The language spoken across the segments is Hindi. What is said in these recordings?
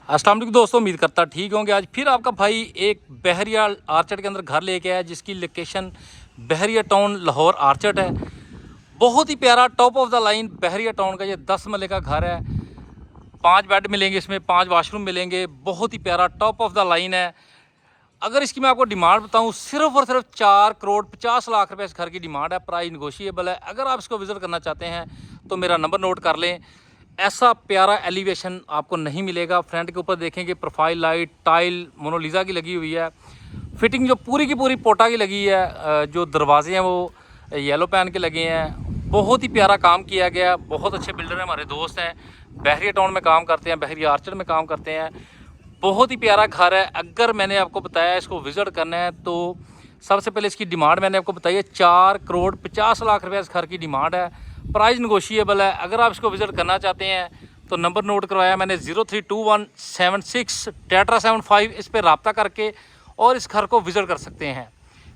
अस्सलाम वालेकुम दोस्तों, उम्मीद करता ठीक होंगे। आज फिर आपका भाई एक बहरिया आर्चर्ड के अंदर घर लेके आया जिसकी लोकेशन बहरिया टाउन लाहौर आर्चर्ड है। बहुत ही प्यारा top of the line Bahria town का ये 10 मरले का घर है। 5 बेड मिलेंगे, इसमें 5 वाशरूम मिलेंगे। बहुत ही प्यारा टॉप ऑफ द लाइन है। अगर इसकी मैं आपको डिमांड बताऊं, सिर्फ और सिर्फ 4 करोड़ 50 लाख रुपए इस घर की डिमांड है। प्राइस निगोशिएबल है। अगर आप इसको विज़िट करना चाहते हैं तो मेरा नंबर नोट कर लें। ऐसा प्यारा एलिवेशन आपको नहीं मिलेगा। फ्रंट के ऊपर देखेंगे प्रोफाइल लाइट टाइल मोनालिसा की लगी हुई है। फिटिंग जो पूरी की पूरी पोटा की लगी है। जो दरवाजे हैं वो येलो पैन के लगे हैं। बहुत ही प्यारा काम किया गया। बहुत अच्छे बिल्डर हैं, हमारे दोस्त हैं, बहरिया टाउन में काम करते हैं, बहरिया आर्चर्ड में काम करते हैं। बहुत ही प्यारा घर है। अगर मैंने आपको बताया इसको विज़िट करना है तो सबसे पहले इसकी डिमांड मैंने आपको बताई है 4 करोड़ 50 लाख रुपए इस घर की डिमांड है। प्राइस निगोशिएबल है। अगर आप इसको विज़िट करना चाहते हैं तो नंबर नोट करवाया मैंने 032176 इस पर रब्ता करके और इस घर को विज़िट कर सकते हैं।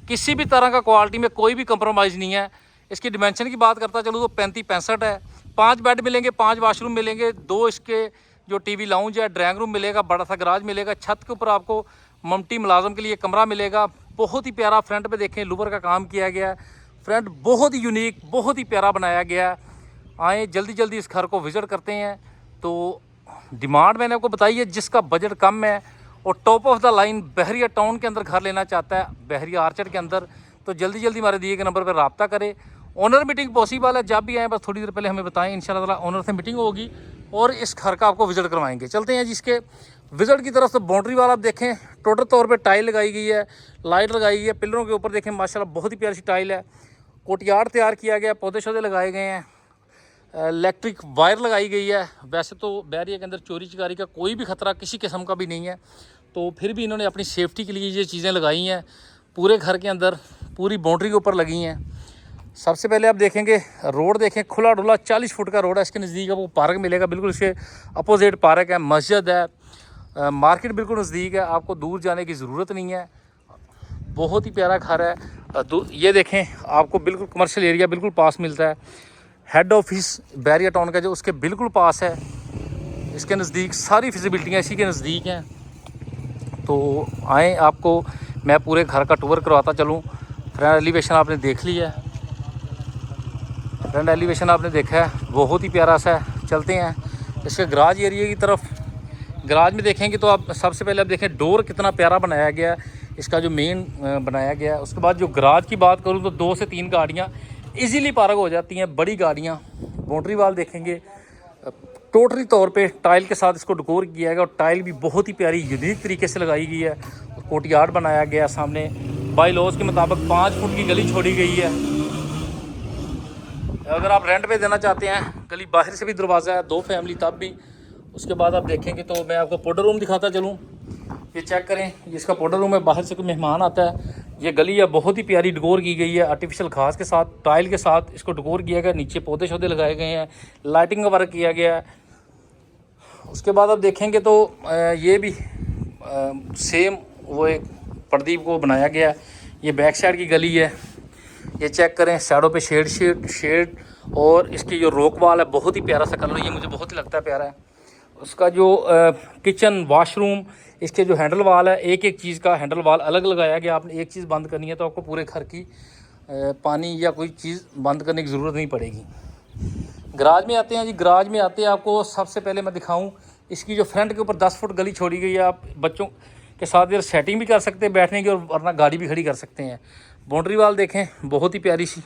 किसी भी तरह का क्वालिटी में कोई भी कंप्रोमाइज़ नहीं है। इसकी डिमेंशन की बात करता चलूँ तो 35-65 है। 5 बेड मिलेंगे, 5 वाशरूम मिलेंगे, 2 इसके जो टीवी लाउंज है, ड्राइंग रूम मिलेगा, बड़ा सा गराज मिलेगा। छत के ऊपर आपको ममटी मुलाजम के लिए कमरा मिलेगा। बहुत ही प्यारा फ्रंट पे देखें लूवर का काम किया गया है। फ्रंट बहुत ही यूनिक, बहुत ही प्यारा बनाया गया है। आए जल्दी जल्दी इस घर को विज़िट करते हैं। तो डिमांड मैंने आपको बताई है। जिसका बजट कम है और top of the line Bahria town के अंदर घर लेना चाहता है, बहरिया आर्चर्ड के अंदर, तो जल्दी जल्दी हमारे दिए गए नंबर पर रब्ता करें। ओनर मीटिंग पॉसिबल है। जब भी आए बस थोड़ी देर पहले हमें बताएं, इंशाल्लाह ताला ओनर से मीटिंग होगी और इस घर का आपको विज़िट करवाएंगे। चलते हैं जिसके विज़िट की तरफ। तो बाउंड्री वाल आप देखें, टोटल तौर पे टाइल लगाई गई है, लाइट लगाई गई है। पिलरों के ऊपर देखें माशाल्लाह बहुत ही प्यारी सी टाइल है। कोर्टयार्ड तैयार किया गया, पौधे शौधे लगाए गए हैं, इलेक्ट्रिक वायर लगाई गई है। वैसे तो बहरिया के अंदर चोरी चकारी का कोई भी ख़तरा किसी किस्म का भी नहीं है, तो फिर भी इन्होंने अपनी सेफ्टी के लिए ये चीज़ें लगाई हैं। पूरे घर के अंदर पूरी बाउंड्री के ऊपर लगी हैं। सबसे पहले आप देखेंगे रोड देखें, खुला डुला 40 फुट का रोड है। इसके नज़दीक आपको पार्क मिलेगा, बिल्कुल इसके अपोजिट पार्क है, मस्जिद है, मार्केट बिल्कुल नज़दीक है। आपको दूर जाने की ज़रूरत नहीं है। बहुत ही प्यारा घर है। ये देखें आपको बिल्कुल कमर्शियल एरिया बिल्कुल पास मिलता है। हेड ऑफिस बहरिया टाउन का जो उसके बिल्कुल पास है। इसके नज़दीक सारी फिजिबिलिटियाँ इसी के नज़दीक हैं। तो आएँ आपको मैं पूरे घर का टूर करवाता चलूँ। फ्रंट एलिवेशन आपने देख लिया है, फ्रंट एलिवेशन आपने देखा है, बहुत ही प्यारा सा है। चलते हैं इसके गराज एरिया की तरफ। गराज में देखेंगे तो आप सबसे पहले आप देखें डोर कितना प्यारा बनाया गया है, इसका जो मेन बनाया गया है। उसके बाद जो गराज की बात करूं तो 2 से 3 गाड़ियां इजीली पार्क हो जाती हैं, बड़ी गाड़ियां। बाउंड्री वाल देखेंगे टोटली तौर पे टाइल के साथ इसको डेकोर किया गया और टाइल भी बहुत ही प्यारी यूनिक तरीके से लगाई गई है। कोर्टयार्ड बनाया गया सामने। बाई लॉज के मुताबिक 5 फुट की गली छोड़ी गई है। अगर आप रेंट पे देना चाहते हैं, गली बाहर से भी दरवाज़ा है, 2 फैमिली तब भी। उसके बाद आप देखेंगे तो मैं आपको पाउडर रूम दिखाता चलूँ। ये चेक करें, इसका पाउडर रूम है। बाहर से कोई मेहमान आता है, ये गली है बहुत ही प्यारी डेकोर की गई है। आर्टिफिशियल घास के साथ टाइल के साथ इसको डेकोर किया गया। नीचे पौधे शौधे लगाए गए हैं, लाइटिंग का वर्क किया गया है। उसके बाद आप देखेंगे तो ये भी सेम वो एक प्रदीप को बनाया गया। ये बैक साइड की गली है। ये चेक करें, शैडो पे शेड और इसकी जो रोक वाल है बहुत ही प्यारा सा कलर, ये मुझे बहुत ही लगता है प्यारा है। उसका जो किचन वाशरूम, इसके जो हैंडल वाल है, एक एक चीज़ का हैंडल वाल अलग लगाया गया। आपने एक चीज़ बंद करनी है तो आपको पूरे घर की पानी या कोई चीज़ बंद करने की ज़रूरत नहीं पड़ेगी। गराज में आते हैं जी। गराज में आते हैं आपको सबसे पहले मैं दिखाऊं इसकी जो फ्रंट के ऊपर 10 फुट गली छोड़ी गई है। आप बच्चों के साथ इधर सेटिंग भी कर सकते हैं बैठने की और वरना गाड़ी भी खड़ी कर सकते हैं। बाउंड्री वाल देखें बहुत ही प्यारी सी,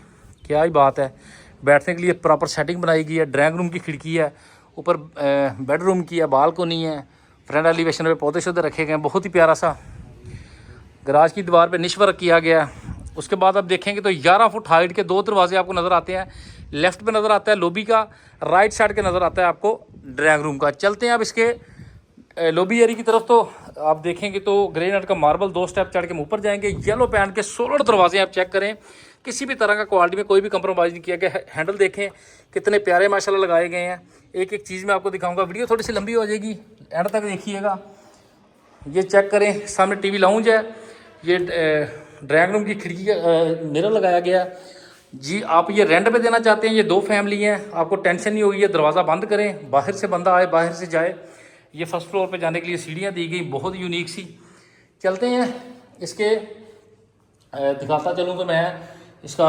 क्या ही बात है। बैठने के लिए प्रॉपर सेटिंग बनाई गई है। ड्राइंग रूम की खिड़की है, ऊपर बेडरूम की है, बालकोनी है। फ्रंट एलिवेशन पे पौधे शौधे रखे गए हैं, बहुत ही प्यारा सा। गराज की दीवार पे निश वर्क किया गया है। उसके बाद आप देखेंगे तो 11 फुट हाइट के 2 दरवाजे आपको नज़र आते हैं। लेफ्ट पे नज़र आता है लॉबी का, राइट साइड के नज़र आता है आपको ड्राइंग रूम का। चलते हैं अब इसके लॉबी एरिया की तरफ। तो आप देखेंगे तो ग्रेनाइट का मार्बल 2 स्टेप चढ़ के ऊपर जाएंगे। येलो पैन के सोलर दरवाजे आप चेक करें, किसी भी तरह का क्वालिटी में कोई भी कंप्रोमाइज़ नहीं किया गया। हैंडल देखें कितने प्यारे माशाल्लाह लगाए गए हैं। एक एक चीज़ मैं आपको दिखाऊंगा। वीडियो थोड़ी सी लंबी हो जाएगी, एंड तक देखिएगा। ये चेक करें, सामने टीवी लाउंज है। ये ड्राइंग रूम की खिड़की का मिरर लगाया गया जी। आप ये रेंट पे देना चाहते हैं, ये 2 फैमिली हैं, आपको टेंशन नहीं होगी। ये दरवाज़ा बंद करें, बाहर से बंदा आए बाहर से जाए। ये फर्स्ट फ्लोर पे जाने के लिए सीढ़ियाँ दी गई, बहुत यूनिक सी। चलते हैं इसके दिखाता चलूँ तो मैं इसका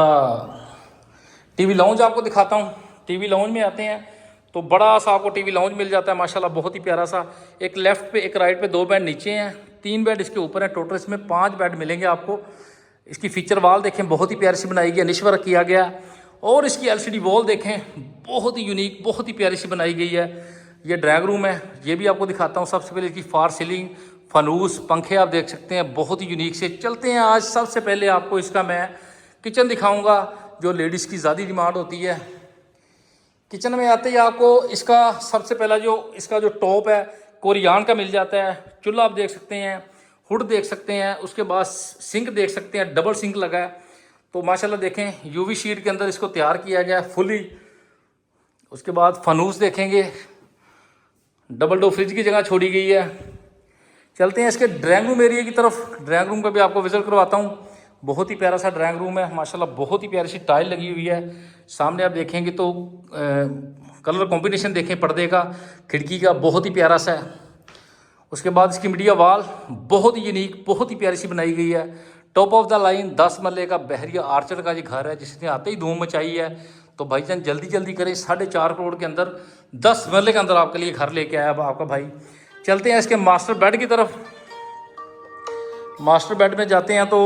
टीवी लाउंज आपको दिखाता हूँ। टीवी लाउंज में आते हैं तो बड़ा सा आपको टीवी लाउंज मिल जाता है माशाल्लाह, बहुत ही प्यारा सा। एक लेफ़्ट पे एक राइट पे 2 बेड नीचे हैं, 3 बेड इसके ऊपर हैं। टोटल इसमें 5 बेड मिलेंगे आपको। इसकी फीचर वॉल देखें, बहुत ही प्यारी सी बनाई गई है, निश वर्क किया गया। और इसकी LCD वॉल देखें, बहुत ही यूनिक, बहुत ही प्यारी सी बनाई गई है। ये ड्राइंग रूम है, ये भी आपको दिखाता हूँ। सबसे पहले इसकी फार सीलिंग, फनूस, पंखे आप देख सकते हैं, बहुत ही यूनिक से। चलते हैं आज सबसे पहले आपको इसका मैं किचन दिखाऊंगा, जो लेडीज़ की ज़्यादा डिमांड होती है। किचन में आते ही आपको इसका सबसे पहला जो इसका जो टॉप है कोरियान का मिल जाता है। चूल्हा आप देख सकते हैं, हुड देख सकते हैं, उसके बाद सिंक देख सकते हैं, डबल सिंक लगा है। तो माशाल्लाह देखें UV शीट के अंदर इसको तैयार किया गया है फुली। उसके बाद फनूस देखेंगे, डबल डोर फ्रिज की जगह छोड़ी गई है। चलते हैं इसके ड्राइंग रूम एरिया की तरफ। ड्राइंग रूम का भी आपको विजिट करवाता हूँ। बहुत ही प्यारा सा ड्राइंग रूम है माशाल्लाह, बहुत ही प्यारी सी टाइल लगी हुई है। सामने आप देखेंगे तो कलर कॉम्बिनेशन देखें पर्दे का, खिड़की का, बहुत ही प्यारा सा है। उसके बाद इसकी मीडिया वॉल बहुत ही यूनिक, बहुत ही प्यारी सी बनाई गई है। टॉप ऑफ द लाइन 10 मरले का बहरिया आर्चर का ये घर है, जिसने आते ही धूम मचाई है। तो भाईजान जल्दी जल्दी करें, 4.5 करोड़ के अंदर 10 मरले के अंदर आपके लिए घर लेके आया आपका भाई। चलते हैं इसके मास्टर बेड की तरफ। मास्टर बेड में जाते हैं तो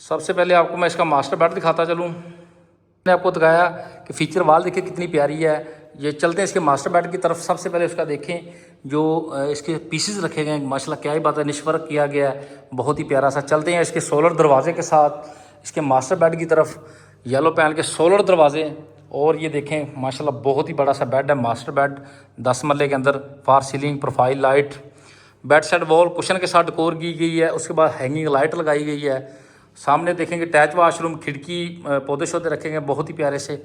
सबसे पहले आपको मैं इसका मास्टर बेड दिखाता चलूँ। मैंने आपको दिखाया कि फीचर वॉल देखिए कितनी प्यारी है। ये चलते हैं इसके मास्टर बेड की तरफ। सबसे पहले उसका देखें जो इसके पीसेस रखे गए हैं, माशाल्लाह क्या ही बात है, निश वर्क किया गया है, बहुत ही प्यारा सा। चलते हैं इसके सोलर दरवाजे के साथ इसके मास्टर बेड की तरफ। येलो पैनल के सोलर दरवाजे, और ये देखें माशाल्लाह बहुत ही बड़ा सा बेड है। मास्टर बेड 10 मरले के अंदर, false ceiling, profile light, bed side wall cushion के साथ डेकोर की गई है। उसके बाद हैंगिंग लाइट लगाई गई है। सामने देखेंगे अटैच वाशरूम, खिड़की, पौधे शौधे रखे गए बहुत ही प्यारे से।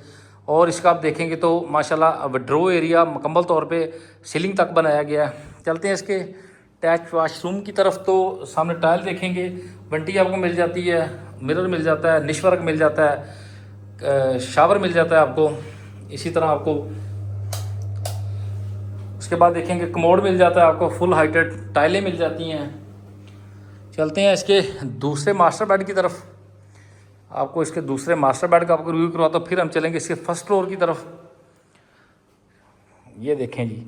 और इसका आप देखेंगे तो माशाल्लाह विड्रो एरिया मुकम्मल तौर पे सीलिंग तक बनाया गया है। चलते हैं इसके अटैच वाशरूम की तरफ। तो सामने टाइल देखेंगे, बंटी आपको मिल जाती है, मिरर मिल जाता है, निश वर्क मिल जाता है, शावर मिल जाता है आपको। इसी तरह आपको उसके बाद देखेंगे कमोड मिल जाता है आपको, फुल हाइटेड टाइलें मिल जाती हैं। चलते हैं इसके दूसरे मास्टर बेड की तरफ। आपको इसके दूसरे मास्टर बेड का आपको रिव्यू करवाता हूँ, फिर हम चलेंगे इसके फर्स्ट फ्लोर की तरफ। ये देखें जी,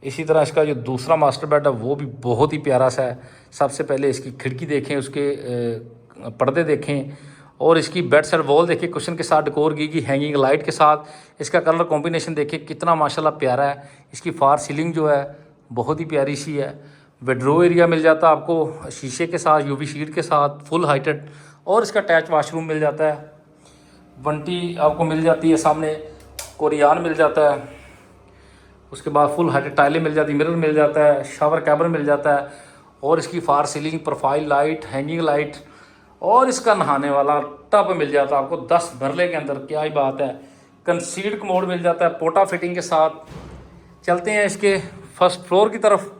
इसी तरह इसका जो दूसरा मास्टर बेड है वो भी बहुत ही प्यारा सा है। सबसे पहले इसकी खिड़की देखें, उसके पर्दे देखें, और इसकी बेड साइड वॉल देखिए कुशन के साथ डेकोर की गई, हैंगिंग लाइट के साथ। इसका कलर कॉम्बिनेशन देखिए कितना माशाल्लाह प्यारा है। इसकी फार सीलिंग जो है बहुत ही प्यारी सी है। बेडरूम एरिया मिल जाता है आपको शीशे के साथ, UV शीट के साथ, फुल हाइटेड। और इसका अटैच वाशरूम मिल जाता है। बंटी आपको मिल जाती है, सामने कोरियान मिल जाता है। उसके बाद फुल हाइटेड टाइलें मिल जाती, मिरर मिल जाता है, शावर कैबिन मिल जाता है। और इसकी false ceiling, profile light, hanging light, और इसका नहाने वाला टब मिल जाता है आपको 10 मरले के अंदर। क्या ही बात है। कंसीड कमोड मिल जाता है पोटा फिटिंग के साथ। चलते हैं इसके फर्स्ट फ्लोर की तरफ।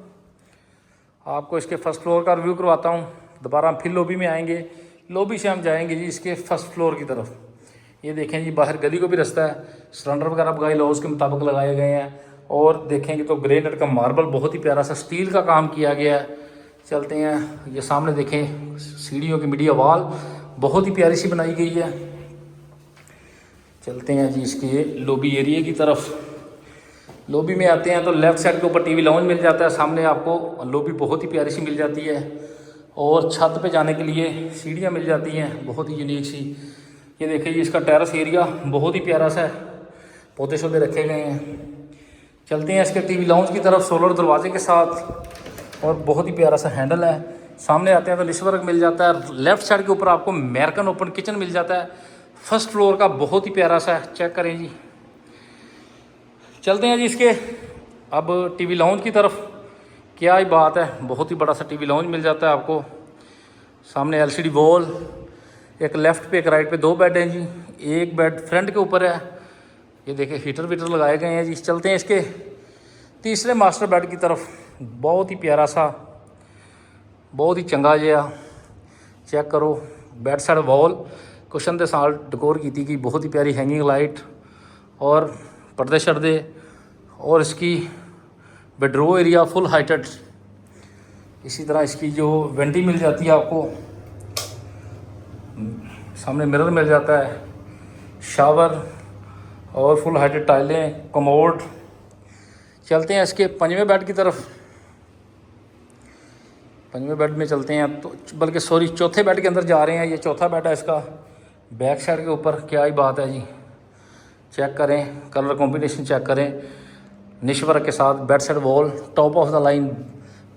आपको इसके फर्स्ट फ्लोर का रिव्यू करवाता हूँ। दोबारा हम फिर लॉबी में आएंगे, लॉबी से हम जाएंगे जी इसके फर्स्ट फ्लोर की तरफ। ये देखें जी, बाहर गली को भी रास्ता है, सिलेंडर वगैरह बगाई लॉज के मुताबिक लगाए गए हैं। और देखेंगे तो ग्रेनाइट का मार्बल बहुत ही प्यारा सा स्टील का काम किया गया है। चलते हैं, ये सामने देखें सीढ़ियों की मीडिया वॉल बहुत ही प्यारी सी बनाई गई है। चलते हैं जी इसके लॉबी एरिया की तरफ। लॉबी में आते हैं तो लेफ़्ट साइड के ऊपर टीवी लाउंज मिल जाता है। सामने आपको लॉबी बहुत ही प्यारी सी मिल जाती है, और छत पे जाने के लिए सीढ़ियाँ मिल जाती हैं बहुत ही यूनिक सी। ये देखिए जी, इसका टेरेस एरिया बहुत ही प्यारा सा है, पौधे शौधे रखे गए हैं। चलते हैं इसके टीवी लाउंज की तरफ, सोलर दरवाजे के साथ, और बहुत ही प्यारा सा हैंडल है। सामने आते हैं तो निश वर्क मिल जाता है। लेफ़्ट साइड के ऊपर आपको अमेरिकन ओपन किचन मिल जाता है फर्स्ट फ्लोर का, बहुत ही प्यारा सा है। चेक करें जी। चलते हैं जी इसके अब टीवी लाउंज की तरफ। क्या ही बात है, बहुत ही बड़ा सा टीवी लाउंज मिल जाता है आपको। सामने LCD वॉल, एक लेफ़्ट पे एक राइट पे 2 बेड हैं जी, एक बेड फ्रंट के ऊपर है। ये देखिए हीटर वीटर लगाए गए हैं जी। चलते हैं इसके तीसरे मास्टर बेड की तरफ। बहुत ही प्यारा सा, बहुत ही चंगा जिहा। चेक करो, बेड साइड वॉल कुशन के साथ डेकोर की गई, बहुत ही प्यारी हैंगिंग लाइट और पर्दे शर्दे। और इसकी बेडरो एरिया फुल हाइटेड। इसी तरह इसकी जो वेंटी मिल जाती है आपको, सामने मिरर मिल जाता है, शावर और फुल हाइटेड टाइलें, कमोड। चलते हैं इसके पंजवें बेड की तरफ। पंजवें बेड में चलते हैं, तो बल्कि सॉरी चौथे बेड के अंदर जा रहे हैं। ये चौथा बेड है इसका, बैक साइड के ऊपर। क्या ही बात है जी, चेक करें, कलर कॉम्बिनेशन चेक करें, निश वर्क के साथ, bed side wall, top of the line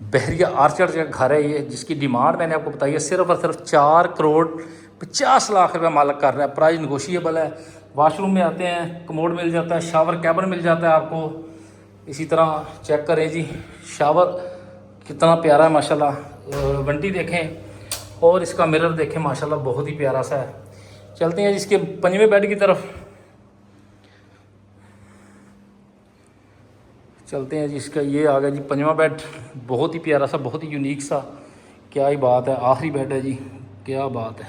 Bahria Archer का घर है ये, जिसकी डिमांड मैंने आपको बताई है सिर्फ और सिर्फ 4,50,00,000 रुपये मालिक कर रहा है। प्राइस नेगोशिएबल है। वाशरूम में आते हैं, कमोड मिल जाता है, शावर कैबिन मिल जाता है आपको। इसी तरह चेक करें जी, शावर कितना प्यारा है माशाल्लाह। वंटी देखें और इसका मिरर देखें माशाल्लाह, बहुत ही प्यारा सा है। चलते हैं जिसके पंजवें बेड की तरफ। चलते हैं जिसका ये आ गया जी पंजवा बेड, बहुत ही प्यारा सा, बहुत ही यूनिक सा। क्या ही बात है, आखिरी बेड है जी, क्या बात है।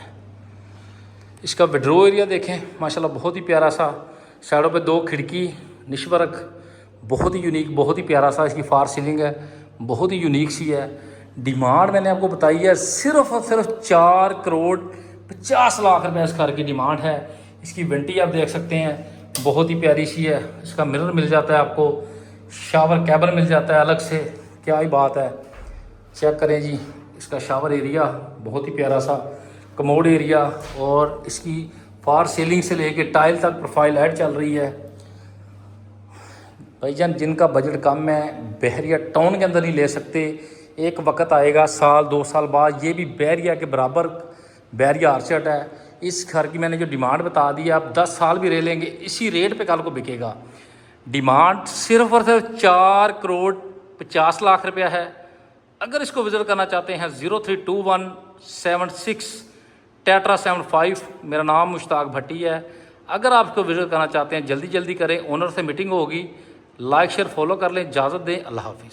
इसका बेडरो एरिया देखें माशाल्लाह, बहुत ही प्यारा सा। साइडों पे 2 खिड़की, निश वर्क, बहुत ही यूनिक, बहुत ही प्यारा सा। इसकी फार सीलिंग है, बहुत ही यूनिक सी है। डिमांड मैंने आपको बताई है सिर्फ और सिर्फ 4,50,00,000 रुपये इस घर की डिमांड है। इसकी वेंटी आप देख सकते हैं, बहुत ही प्यारी सी है। इसका मिरर मिल जाता है आपको, शावर कैबिन मिल जाता है अलग से। क्या ही बात है, चेक करें जी। इसका शावर एरिया बहुत ही प्यारा सा, कमोड एरिया, और इसकी फार सीलिंग से लेके टाइल तक प्रोफाइल लाइट चल रही है। भाईजान जिनका बजट कम है, बहरिया टाउन के अंदर नहीं ले सकते, एक वक्त आएगा 1-2 साल बाद, ये भी बहरिया के बराबर बहरिया आर्चर्ड है। इस घर की मैंने जो डिमांड बता दी है, आप 10 साल भी रह लेंगे, इसी रेट पे कल को बिकेगा। डिमांड सिर्फ और सिर्फ 4,50,00,000 रुपया है। अगर इसको विज़िट करना चाहते हैं 032176 टेट्रा 75, मेरा नाम मुश्ताक भट्टी है। अगर आप इसको विज़िट करना चाहते हैं जल्दी जल्दी करें, ओनर से मीटिंग होगी। लाइक शेयर फॉलो कर लें। इजाज़त दें, अल्लाह हाफिज़।